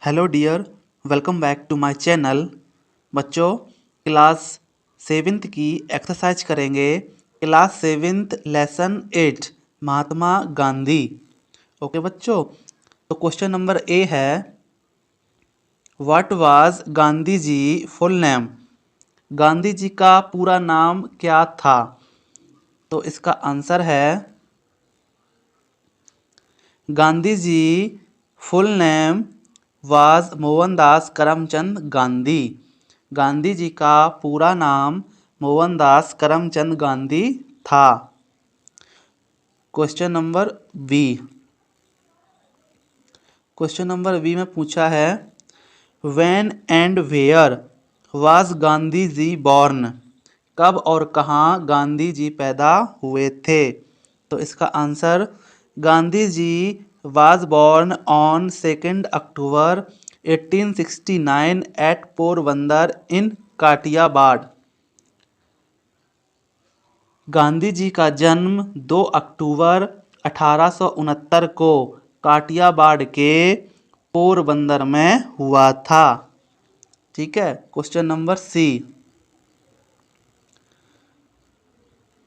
Hello dear, welcome back to my channel. बच्चों, class seventh की exercise करेंगे। Class seventh lesson 8 Mahatma Gandhi. Okay बच्चों, तो क्वेश्चन नंबर ए है, what was Gandhi ji full name. Gandhi ji का पूरा नाम क्या था? तो इसका आंसर है, Gandhi ji full name was Mohandas Karamchand Gandhi. Gandhi ji का पूरा नाम मोहनदास करमचंद गांधी था। Question number B. Question number B में पूछा है, when and where was Gandhi ji born. कब और कहाँ गांधी जी पैदा हुए थे? तो इसका answer, Gandhi ji was born on 2 October 1869 at Porbandar in Kathiawar. Gandhi ji का जन्म 2 अक्टूबर 1869 को काठियावाड़ के पोरबंदर में हुआ था। ठीक है। Question number C.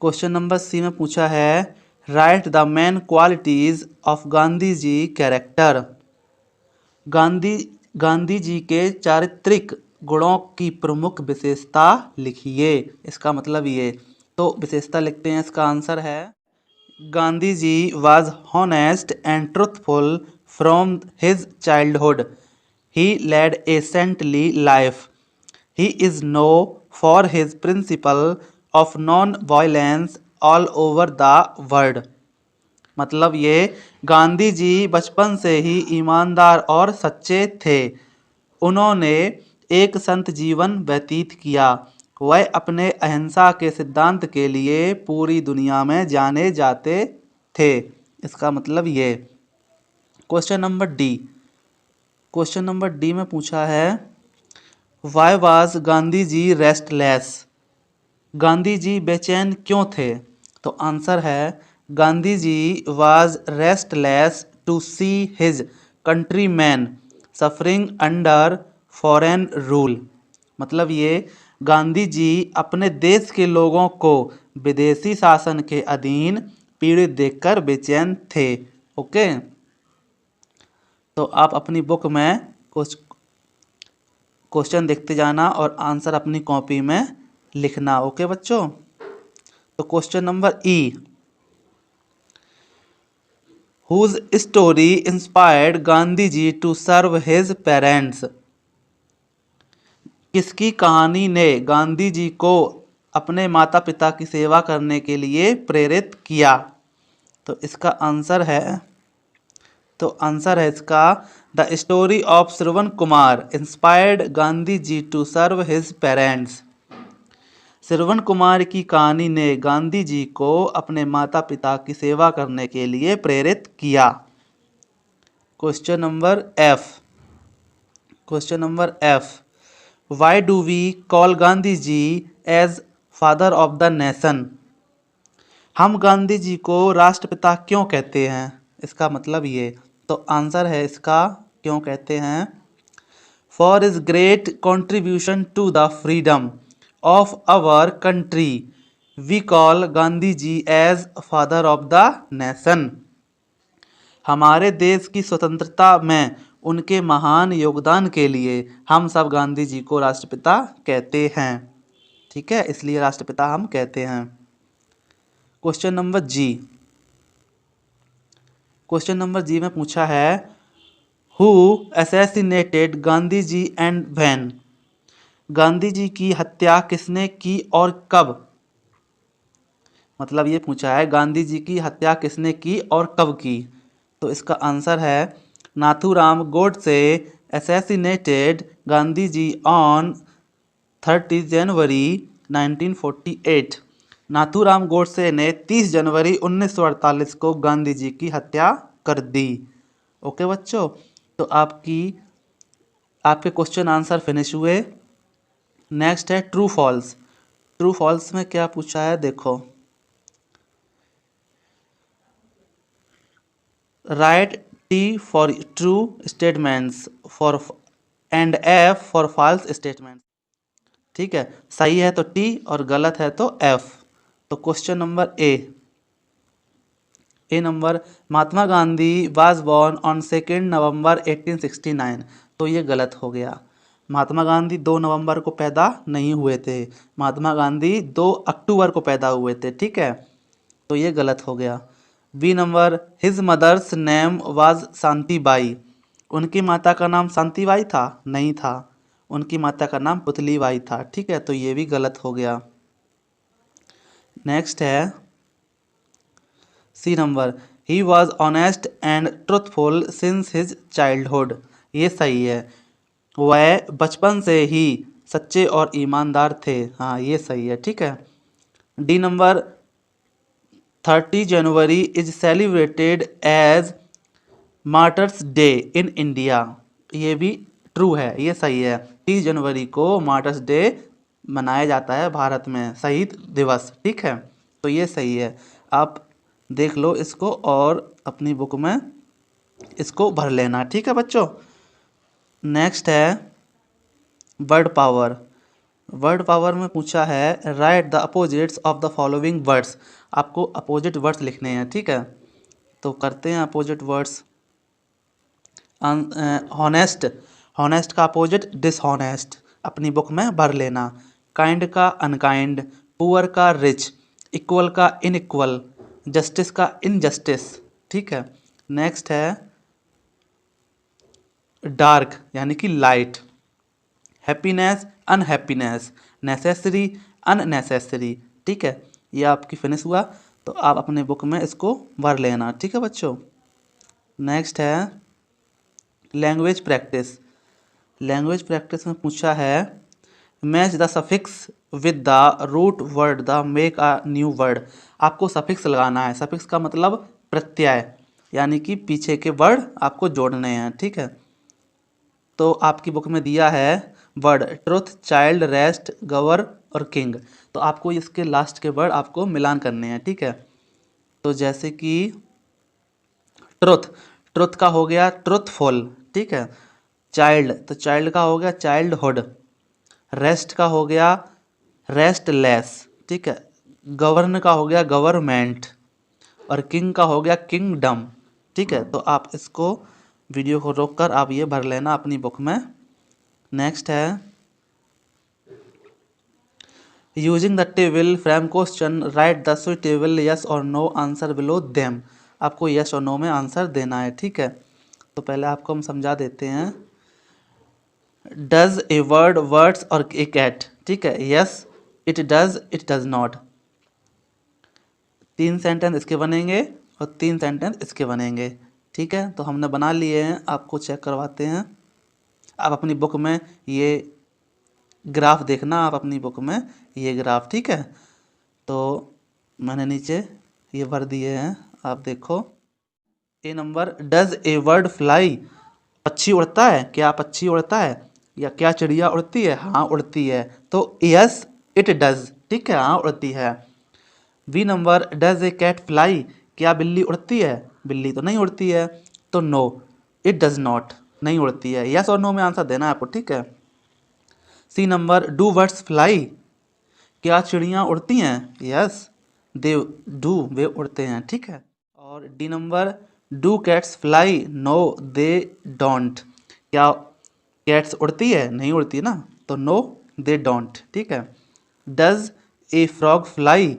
Question number C में पूछा है, write the main qualities of Gandhi ji character. Gandhi ji के चारित्रिक गुणों की प्रमुख विशेषता लिखिए। इसका मतलब ये, तो विशेषता लिखते हैं। इसका आंसर है, Gandhi ji was honest and truthful from his childhood. He led a saintly life. He is known for his principle of non violence all over the world. मतलब ये, गांधी जी बचपन से ही ईमानदार और सच्चे थे। उन्होंने एक संत जीवन व्यतीत किया। वह अपने अहिंसा के सिद्धांत के लिए पूरी दुनिया में जाने जाते थे। इसका मतलब ये। Question number D. Question number D में पूछा है, why was Gandhi ji restless. Gandhi ji बेचैन क्यों थे? तो आंसर है, Gandhi ji was restless to see his countryman suffering under foreign rule. मतलब ये, गांधी जी अपने देश के लोगों को विदेशी शासन के अधीन पीड़ित देखकर बेचैन थे। ओके, तो आप अपनी बुक में कुछ क्वेश्चन देखते जाना और आंसर अपनी कॉपी में लिखना। ओके बच्चों, तो question number E, whose story inspired Gandhi ji to serve his parents. किसकी कहानी ने गांधी जी को अपने माता पिता की सेवा करने के लिए प्रेरित किया? तो इसका आंसर है, इसका, the story of Shravan Kumar inspired Gandhi ji to serve his parents. Shravan Kumar की कहानी ने गांधी जी को अपने माता पिता की सेवा करने के लिए प्रेरित किया। Question number F. Question number F, why do we call Gandhi ji as father of the nation. हम गांधी जी को राष्ट्रपिता क्यों कहते हैं? इसका मतलब ये, तो आंसर है इसका, क्यों कहते हैं, for is great contribution to the freedom of our country we call Gandhi ji as father of the nation. हमारे देश की स्वतंत्रता में उनके महान योगदान के लिए हम सब गांधी जी को राष्ट्रपिता कहते हैं। ठीक है, इसलिए राष्ट्रपिता हम कहते हैं। Question number G. Question number G में पूछा है, who assassinated Gandhi ji and when. Gandhi ji की हत्या किसने की और कब? मतलब ये पूछा है, गांधी जी की हत्या किसने की और कब की? तो इसका आंसर है, Nathuram Godse assassinated Gandhi ji on 30 January 1948। Nathuram Godse ने 30 जनवरी 1948 को गांधी जी की हत्या कर दी। ओके बच्चों, तो आपके क्वेश्चन आंसर फिनिश हुए। नेक्स्ट है ट्रू फॉल्स। ट्रू फॉल्स में क्या पूछा है देखो, write T for true statements for and F for false statements. ठीक है, सही है तो टी और गलत है तो एफ। तो question number A number, Mahatma Gandhi was born on 2 नवंबर 1869। तो ये गलत हो गया। महात्मा गांधी 2 नवंबर को पैदा नहीं हुए थे, महात्मा गांधी 2 अक्टूबर को पैदा हुए थे। ठीक है, तो ये गलत हो गया। B number, his mother's name was Shantibai. उनकी माता का नाम शांतिबाई था? नहीं था, उनकी माता का नाम पुतलीबाई था। ठीक है, तो ये भी गलत हो गया। नेक्स्ट है C number, he was honest and truthful since his childhood. ये सही है, वह बचपन से ही सच्चे और ईमानदार थे। हाँ, ये सही है। ठीक है। D number, 30 January is celebrated as martyrs day in India. ये भी ट्रू है, ये सही है। 30 जनवरी को मार्टर्स डे मनाया जाता है भारत में, शहीद दिवस। ठीक है, तो ये सही है। आप देख लो इसको और अपनी बुक में इसको भर लेना। ठीक है बच्चों। नेक्स्ट है वर्ड पावर। वर्ड पावर में पूछा है write the opposites of the following words. आपको अपोजिट वर्ड्स लिखने हैं। ठीक है, तो करते हैं अपोजिट वर्ड्स। हॉनेस्ट, हॉनेस्ट का अपोजिट डिसहॉनेस्ट, अपनी बुक में भर लेना। काइंड का अनकाइंड, पुअर का रिच, इक्वल का इनइक्वल, जस्टिस का इनजस्टिस। ठीक है। नेक्स्ट है डार्क यानी कि light, happiness unhappiness, necessary unnecessary. ठीक है, ये आपकी फिनिश हुआ, तो आप अपने बुक में इसको भर लेना। ठीक है बच्चों। नेक्स्ट है लैंग्वेज प्रैक्टिस। लैंग्वेज प्रैक्टिस में पूछा है match the suffix with the root word the make a new word. आपको सफिक्स लगाना है। सफिक्स का मतलब प्रत्यय, यानी कि पीछे के वर्ड आपको जोड़ने हैं। ठीक है, तो आपकी बुक में दिया है वर्ड ट्रुथ, चाइल्ड, रेस्ट, गवर और किंग। तो आपको इसके लास्ट के वर्ड आपको मिलान करने हैं। ठीक है, तो जैसे कि ट्रुथ, ट्रुथ का हो गया ट्रुथफुल। ठीक है। चाइल्ड, तो चाइल्ड का हो गया चाइल्डहुड। रेस्ट का हो गया रेस्टलेस। ठीक है। गवर्न का हो गया गवर्नमेंट और किंग का हो गया किंगडम। ठीक है, तो आप इसको वीडियो को रोककर आप ये भर लेना अपनी बुक में। नेक्स्ट है using the table from question right the suitable yes और नो आंसर बिलो देम। आपको यस और नो में आंसर देना है। ठीक है, तो पहले आपको हम समझा देते हैं। डज ए वर्ड वर्ड्स और ए कैट। ठीक है, yes it does, it does not. 3 sentence इसके बनेंगे और 3 सेंटेंस इसके बनेंगे। ठीक है, तो हमने बना लिए हैं, आपको चेक करवाते हैं। आप अपनी बुक में ये ग्राफ देखना, आप अपनी बुक में ये ग्राफ। ठीक है, तो मैंने नीचे ये भर दिए हैं, आप देखो। A number, does a bird fly. पक्षी उड़ता है? क्या पक्षी उड़ता है? या क्या चिड़िया उड़ती है? हाँ उड़ती है, तो यस इट डज। ठीक है, हाँ उड़ती है। B number, does a cat fly. क्या बिल्ली उड़ती है? बिल्ली तो नहीं उड़ती है, तो नो इट डज नॉट, नहीं उड़ती है। यस और नो में आंसर देना है आपको। ठीक है। C number, do birds fly. क्या चिड़ियाँ उड़ती हैं? यस दे डू, वे उड़ते हैं। ठीक है। और D number, do cats fly. No they don't. क्या कैट्स उड़ती है? नहीं उड़ती ना, तो नो दे डोंट। ठीक है। Does a frog fly.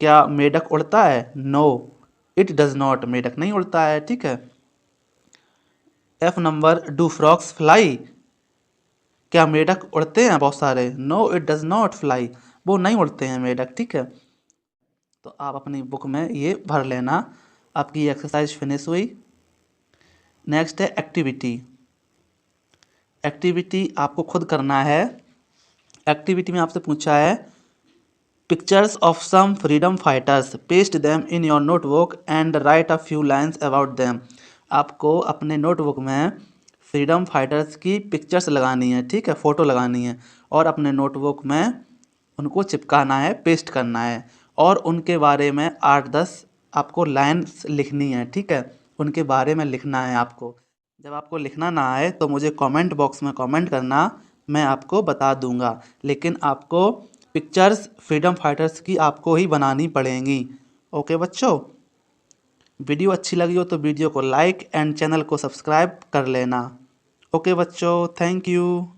क्या मेढक उड़ता है? नो इट डज नॉट, मेढक नहीं उड़ता है। ठीक है। F number, do frogs fly. क्या मेढक उड़ते हैं बहुत सारे? No it does not fly, वो नहीं उड़ते हैं मेढक। ठीक है, तो आप अपनी बुक में ये भर लेना। आपकी एक्सरसाइज फिनिश हुई। नेक्स्ट है एक्टिविटी। एक्टिविटी आपको खुद करना है। एक्टिविटी में आपसे पूछा है pictures of some freedom fighters, paste them in your notebook and write a few lines about them. आपको अपने नोटबुक में फ्रीडम फाइटर्स की पिक्चर्स लगानी है। ठीक है, फ़ोटो लगानी है और अपने नोटबुक में उनको चिपकाना है, पेस्ट करना है और उनके बारे में 8-10 आपको लाइन्स लिखनी है। ठीक है, उनके बारे में लिखना है आपको। जब आपको लिखना ना आए तो मुझे कमेंट बॉक्स में कमेंट करना, मैं आपको बता दूंगा। लेकिन आपको पिक्चर्स फ्रीडम फाइटर्स की आपको ही बनानी पड़ेंगी। ओके बच्चों, वीडियो अच्छी लगी हो तो वीडियो को लाइक एंड चैनल को सब्सक्राइब कर लेना। ओके बच्चों, थैंक यू।